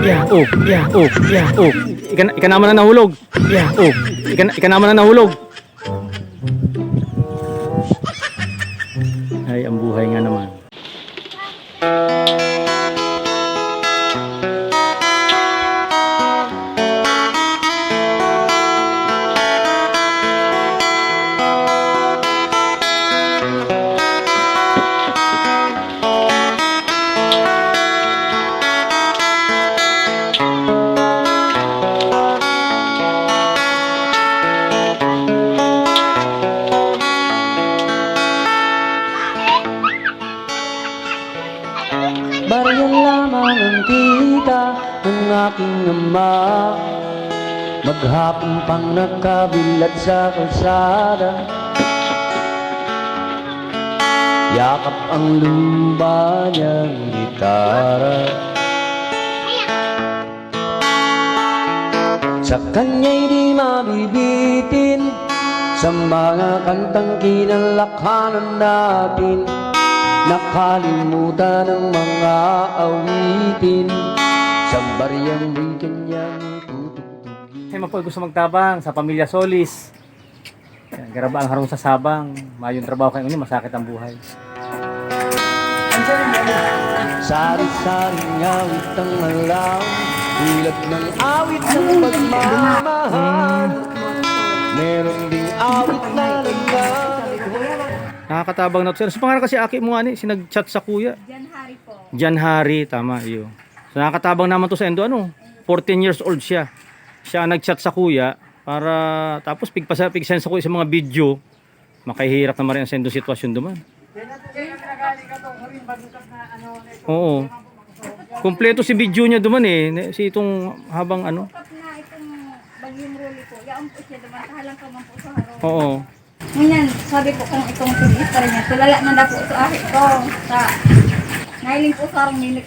Yeah, oh, yeah, oh, yeah, oh. Ika naman na nahulog. Yeah, oh. Ika naman na nahulog. Ay, ang buhay nga naman. Bariyan lamang ang kita ng aking ama, maghapon pang nakabilad sa kalsada. Yakap ang lumba niyang gitara, sa kanya'y di mabibitin, sa mga kantang kinalakhanan natin. Nakalimutan ang mga awitin, sa bariyang may kanyang tutugtugin. Ay, mapoy gusto magtabang sa pamilya Solis. Yan, garabaan harong sa sabang. Mayong trabaho kayo ni masakit ang buhay. Sari-saring awit ang alam, tulad ng awit ng pagmamahal. Meron ding awit na langgam. Nakakatabang na to. So, pangalan kasi aki mo ani, sinag-chat sa kuya. Janhari po. Janhari, tama, iyo. So, nakakatabang naman to sa endo, 14 years old siya. Siya nag-chat sa kuya para tapos pigsend sa kuya sa mga video. Makahihirap naman rin ang sendo sitwasyon duman. Oo. Kompleto si video niya duman si itong habang ano. Kapag na itong bagyong ruli po, yaon po siya naman, kahalang ka man po sa haro. Oo. Ngunyan, sabi po kung itong tinis pa rin niya, tulala na na po ito ahit ko. Sa, nailing po sa harong minik,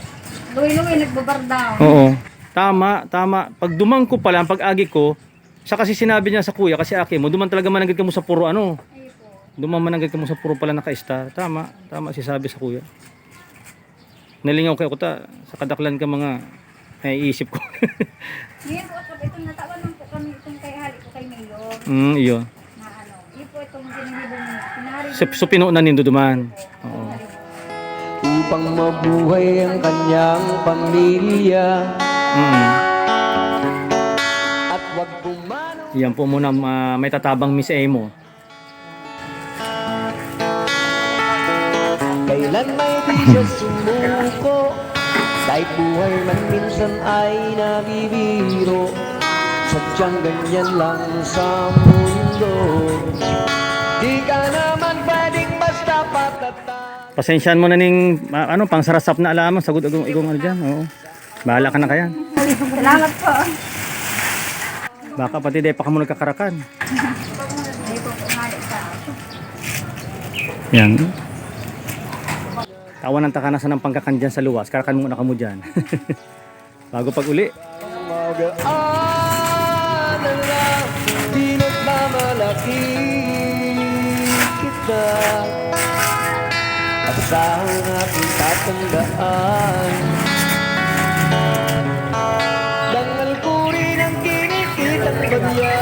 luwi-luwi nagbabardaw. Oo. Tama, tama. Pag dumang ko pala, pag agi ko, siya kasi sinabi niya sa kuya, kasi aki mo, duman talaga mananggit ka mo sa puro ano. Ayun po. Duman mananggit ka mo sa puro pala naka-star. Tama, tama si sabi sa kuya. Nalingaw kayo ko sa kadaklan ka mga naiisip ko. Ngayon po, itong natawan lang po kami, itong kay hali ko kay Mayor, Iyo. na ano, yun po itong ginihibong pinari. So pinuunan nindo duman. Oo. Upang mabuhay ang kanyang pamilya, at wag pumano. Yan po muna may tatabang Miss Emo. Kailan may di siya sumuko, kahit buhay man minsan ay nabibiro. Sadyang ganyan lang sa mundo, di ka naman pwedeng basta patatan. Pasensyahan mo na ning pang sarasap na alaman sagot igong ano diyan. Oo. Bahala ka na kaya. Salamat po. Baka pati dai pa ka mo nagkakarakan. Hindi po po hali ka. Yan. Tawan ng takanasan ng pangkakan dyan sa luwas. Karakan muna ka mo dyan. Bago pag uli. Magaan na lang, di nagmamalaki kita. Asahan aking tatandaan, dangal ko rin ang kinikitang bagya.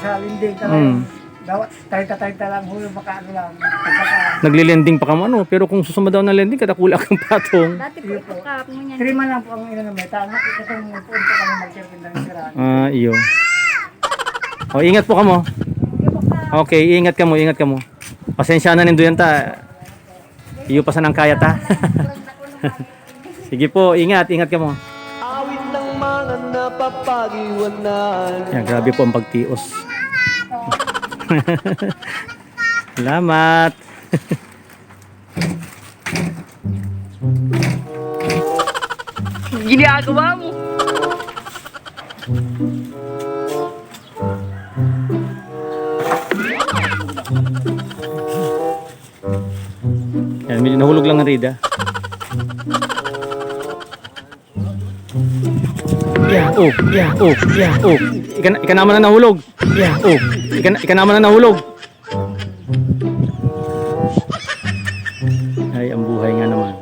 Sa linding talaga. Dawat 30-30 lang hulo makaano lang. Naglilending pa ka mo ano. Pero kung susuma daw ng lending, kadakula kang patong. Dati po ito kap, ngunyan. 3 man lang po ang ina ng meta. Itong punto kami magkirkin ng siraan. Iyo. O, ingat po ka mo. Okay, ingat ka mo, ingat ka mo. Pasensya na nindo yan ta. Iyo pa sa nang kaya ta. Sige po, ingat ka mo. Awit ng mga napapag-iwanan. Yan, grabe po ang pagtios. Salamat. Ginagawa mo. Yan, medyo nahulog lang ang Rida. Yeah, oh, yeah, oh, yeah, oh. Ika naman na nahulog. Yeah, oh. Ika naman na nahulog. Ay, ang buhay nga naman.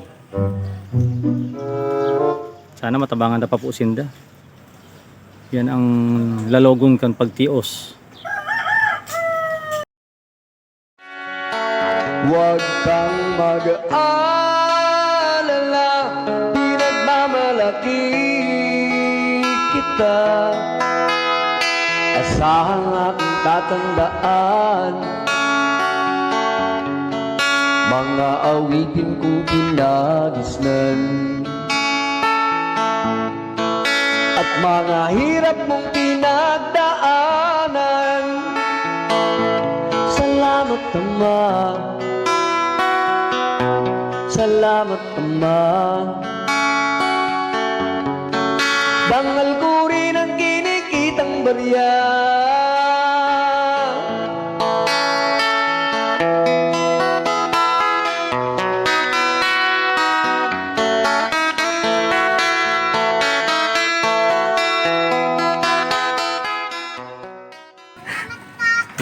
Sana matabangan na pa po sinda. Yan ang lalogon kan pagtios. Huwag kang mag-aalala, pinagmamalaki kita. Asahang aking tatandaan, mga awitin kong pinagisnan, at mga hirap mong pinagdaanan. Salamat Ama, salamat Ama. Bangal ko rin ang kinikitang barya.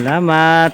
Salamat.